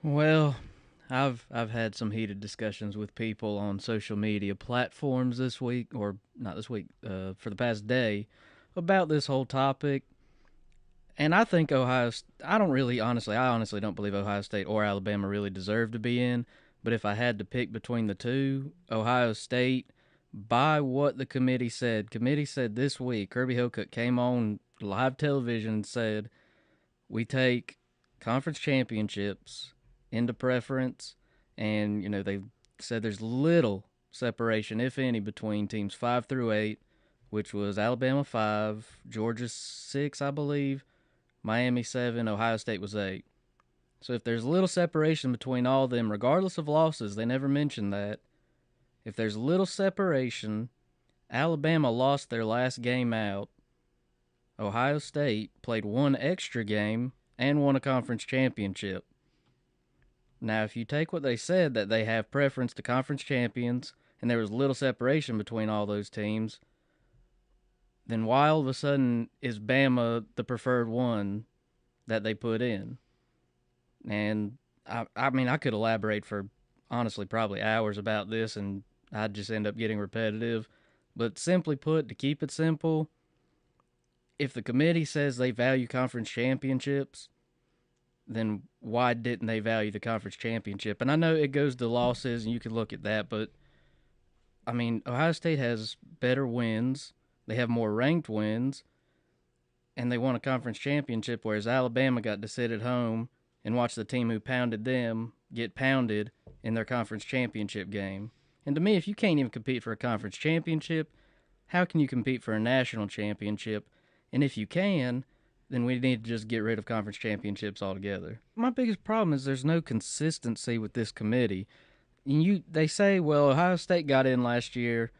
Well, I've had some heated discussions with people on social media platforms this week, or not this week, for the past day, about this whole topic. And I think I don't really honestly, I honestly don't believe Ohio State or Alabama really deserve to be in. But if I had to pick between the two, Ohio State, by what the committee said this week, Kirby Hocutt came on live television and said, we take conference championships into preference, and they said there's little separation, if any, between teams 5 through 8, which was Alabama 5, Georgia 6, I believe, Miami 7, Ohio State was 8. So if there's little separation between all of them, regardless of losses, they never mentioned that. If there's little separation, Alabama lost their last game out. Ohio State played one extra game and won a conference championship. Now, if you take what they said, that they have preference to conference champions, and there was little separation between all those teams, then why all of a sudden is Bama the preferred one that they put in? And I mean, I could elaborate for honestly probably hours about this, and I'd just end up getting repetitive. But simply put, to keep it simple, if the committee says they value conference championships, then why didn't they value the conference championship? And I know it goes to losses, and you can look at that, but I mean, Ohio State has better wins, they have more ranked wins, and they won a conference championship, whereas Alabama got to sit at home and watch the team who pounded them get pounded in their conference championship game. And to me, if you can't even compete for a conference championship, how can you compete for a national championship? And if you can, then we need to just get rid of conference championships altogether. My biggest problem is there's no consistency with this committee. They say, well, Ohio State got in last year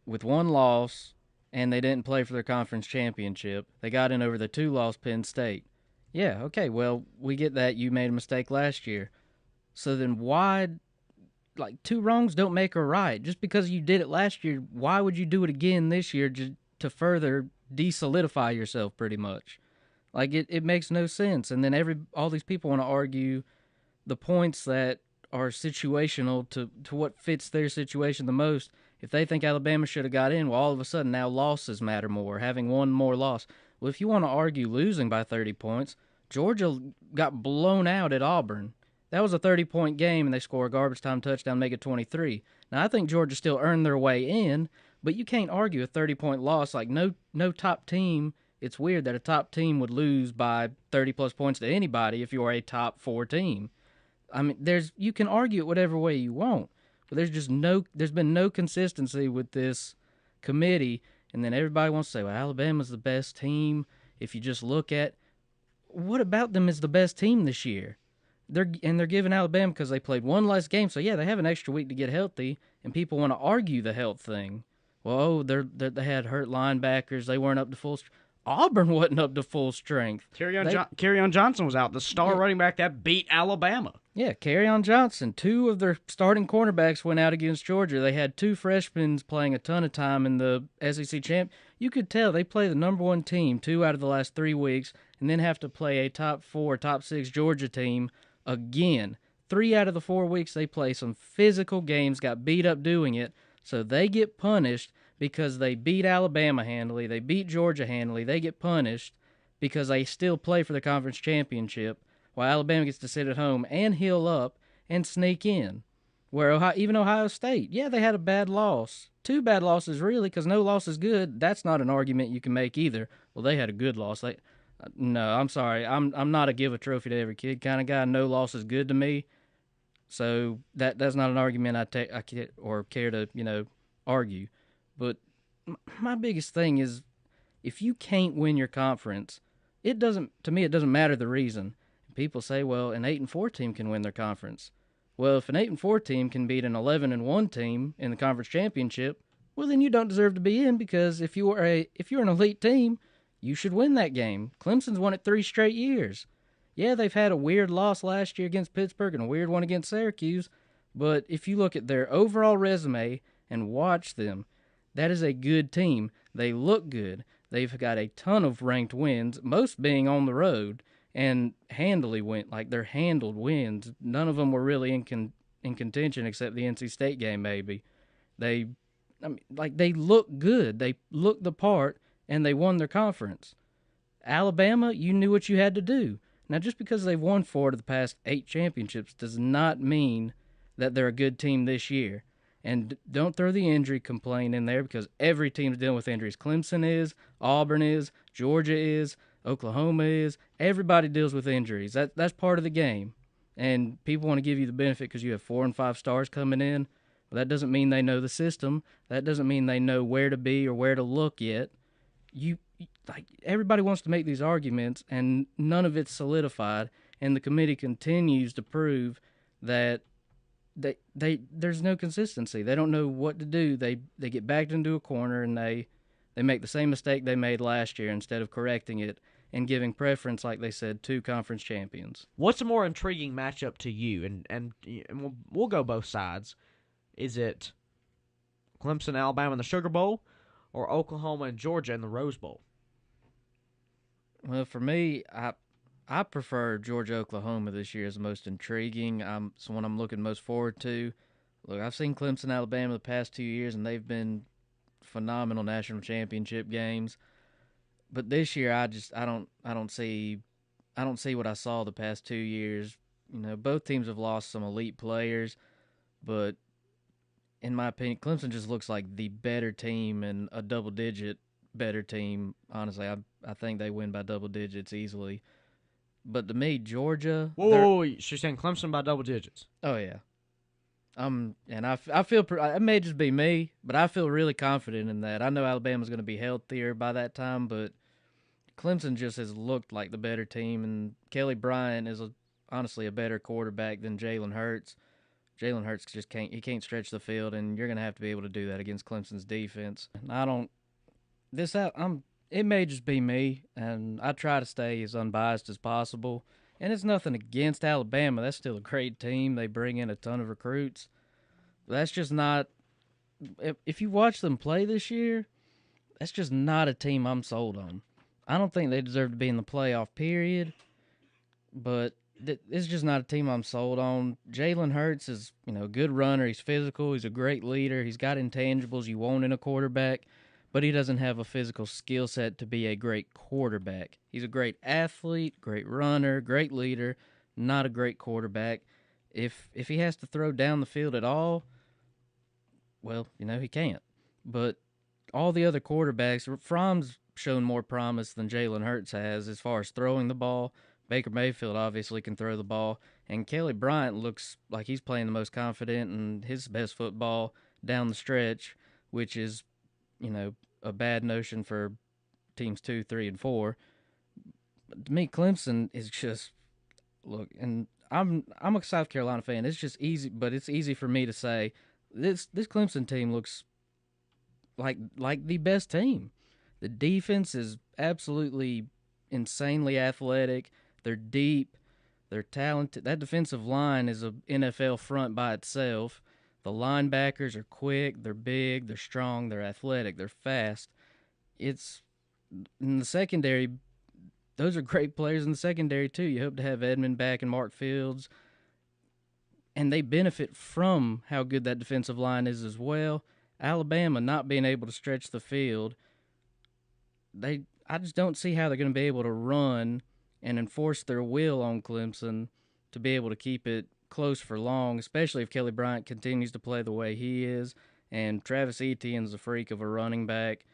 with one loss, and they didn't play for their conference championship. They got in over the two-loss Penn State. Yeah, okay, well, we get that you made a mistake last year. So then why, like, two wrongs don't make a right? Just because you did it last year, why would you do it again this year just to further de-solidify yourself, pretty much? Like, it makes no sense. And then all these people want to argue the points that are situational to what fits their situation the most. If they think Alabama should have got in, well, all of a sudden now losses matter more, having one more loss. Well, if you want to argue losing by 30 points, Georgia got blown out at Auburn. That was a 30-point game, and they score a garbage time touchdown, make it 23. Now, I think Georgia still earned their way in, but you can't argue a 30-point loss. Like, no top team. It's weird that a top team would lose by 30-plus points to anybody if you're a top 4 team. I mean, you can argue it whatever way you want, but there's been no consistency with this committee. And then everybody wants to say, well, Alabama's the best team. If you just look at what about them is the best team this year, they're giving Alabama because they played one less game. So yeah, they have an extra week to get healthy, and people want to argue the health thing. Well, oh, they had hurt linebackers. They weren't up to full. Auburn wasn't up to full strength. Kerryon Johnson was out, the star running back that beat Alabama. Yeah, Kerryon Johnson. Two of their starting cornerbacks went out against Georgia. They had two freshmen playing a ton of time in the SEC champ. You could tell they play the number one team 2 out of the last 3 weeks, and then have to play a top 4, top 6 Georgia team again. 3 out of the 4 weeks they play some physical games, got beat up doing it, so they get punished because they beat Alabama handily, they beat Georgia handily, they get punished because they still play for the conference championship, while Alabama gets to sit at home and heal up and sneak in. Where even Ohio State, yeah, they had a bad loss. 2 bad losses, really, because no loss is good. That's not an argument you can make either. Well, they had a good loss. No, I'm sorry. I'm not a give a trophy to every kid kind of guy. No loss is good to me. So that's not an argument I care to argue. But my biggest thing is, if you can't win your conference, it doesn't matter the reason. People say, well, an 8-4 team can win their conference. Well, if an 8-4 team can beat an 11-1 team in the conference championship, well, then you don't deserve to be in, because if you're an elite team, you should win that game. Clemson's won it 3 straight years. Yeah, they've had a weird loss last year against Pittsburgh and a weird one against Syracuse, but if you look at their overall resume and watch them, that is a good team. They look good. They've got a ton of ranked wins, most being on the road. and handily win. Like they're handled wins. None of them were really in contention except the NC State game. Maybe they, I mean, like they look good. They look the part, and they won their conference. Alabama, you knew what you had to do. Now, just because they've won 4 of the past 8 championships does not mean that they're a good team this year. And don't throw the injury complaint in there because every team's dealing with injuries. Clemson is, Auburn is, Georgia is, Oklahoma is. Everybody deals with injuries. That's part of the game. And people want to give you the benefit because you have 4 and 5 stars coming in. Well, that doesn't mean they know the system. That doesn't mean they know where to be or where to look yet. Like everybody wants to make these arguments, and none of it's solidified. And the committee continues to prove that there's no consistency. They don't know what to do. They get backed into a corner, and they make the same mistake they made last year instead of correcting it and giving preference, like they said, to conference champions. What's a more intriguing matchup to you? And we'll go both sides. Is it Clemson, Alabama in the Sugar Bowl, or Oklahoma and Georgia in the Rose Bowl? Well, for me, I prefer Georgia Oklahoma this year as the most intriguing. It's the one I'm looking most forward to. Look, I've seen Clemson Alabama the past 2 years, and they've been phenomenal national championship games. But this year, I don't see what I saw the past 2 years. You know, both teams have lost some elite players, but in my opinion, Clemson just looks like the better team and a double-digit better team. Honestly, I think they win by double digits easily. But to me, Georgia. Whoa, she's saying Clemson by double digits. Oh yeah. And I feel it may just be me, but I feel really confident in that. I know Alabama's going to be healthier by that time, but Clemson just has looked like the better team, and Kelly Bryant is honestly a better quarterback than Jalen Hurts. Jalen Hurts just can't stretch the field, and you're going to have to be able to do that against Clemson's defense. It may just be me, and I try to stay as unbiased as possible. And it's nothing against Alabama. That's still a great team. They bring in a ton of recruits. But that's just not – if you watch them play this year, that's just not a team I'm sold on. I don't think they deserve to be in the playoff period, but it's just not a team I'm sold on. Jalen Hurts is, a good runner. He's physical. He's a great leader. He's got intangibles you want in a quarterback, but he doesn't have a physical skill set to be a great quarterback. He's a great athlete, great runner, great leader, not a great quarterback. If he has to throw down the field at all, well, he can't. But all the other quarterbacks, Fromm's shown more promise than Jalen Hurts has as far as throwing the ball. Baker Mayfield obviously can throw the ball, and Kelly Bryant looks like he's playing the most confident and his best football down the stretch, which is, a bad notion for teams 2, 3, and 4. But to me, Clemson is just look, and I'm a South Carolina fan. It's just easy, but it's easy for me to say this Clemson team looks like the best team. The defense is absolutely insanely athletic. They're deep. They're talented. That defensive line is an NFL front by itself. The linebackers are quick. They're big. They're strong. They're athletic. They're fast. It's in the secondary. Those are great players in the secondary too. You hope to have Edmond back and Mark Fields, and they benefit from how good that defensive line is as well. Alabama not being able to stretch the field, I just don't see how they're going to be able to run and enforce their will on Clemson to be able to keep it close for long, especially if Kelly Bryant continues to play the way he is, and Travis Etienne's a freak of a running back.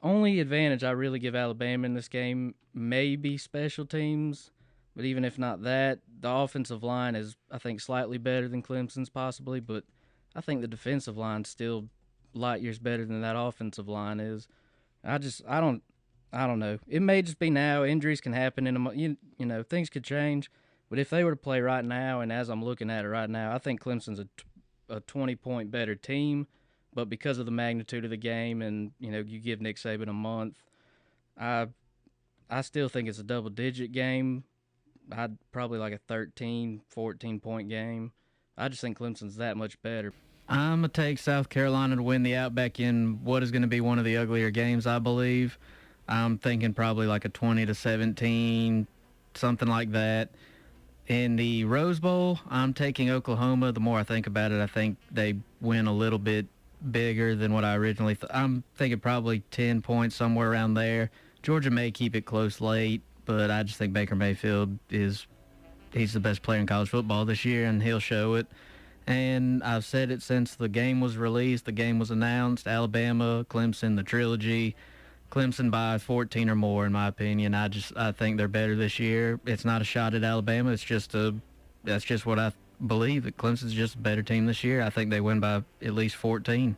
Only advantage I really give Alabama in this game may be special teams, but even if not that, the offensive line is, I think, slightly better than Clemson's possibly, but I think the defensive line's still light years better than that offensive line is. I don't know. It may just be now. Injuries can happen in a month. Things could change. But if they were to play right now, and as I'm looking at it right now, I think Clemson's a 20-point better team. But because of the magnitude of the game and, you give Nick Saban a month, I still think it's a double-digit game. I'd probably like a 13, 14-point game. I just think Clemson's that much better. I'm going to take South Carolina to win the Outback in what is going to be one of the uglier games, I believe. I'm thinking probably like a 20-17, something like that. In the Rose Bowl, I'm taking Oklahoma. The more I think about it, I think they win a little bit bigger than what I originally thought. I'm thinking probably 10 points, somewhere around there. Georgia may keep it close late, but I just think Baker Mayfield he's the best player in college football this year, and he'll show it. And I've said it since the game was released, the game was announced. Alabama, Clemson, the trilogy. Clemson by 14 or more, in my opinion. I think they're better this year. It's not a shot at Alabama. That's just what I believe. That Clemson's just a better team this year. I think they win by at least 14.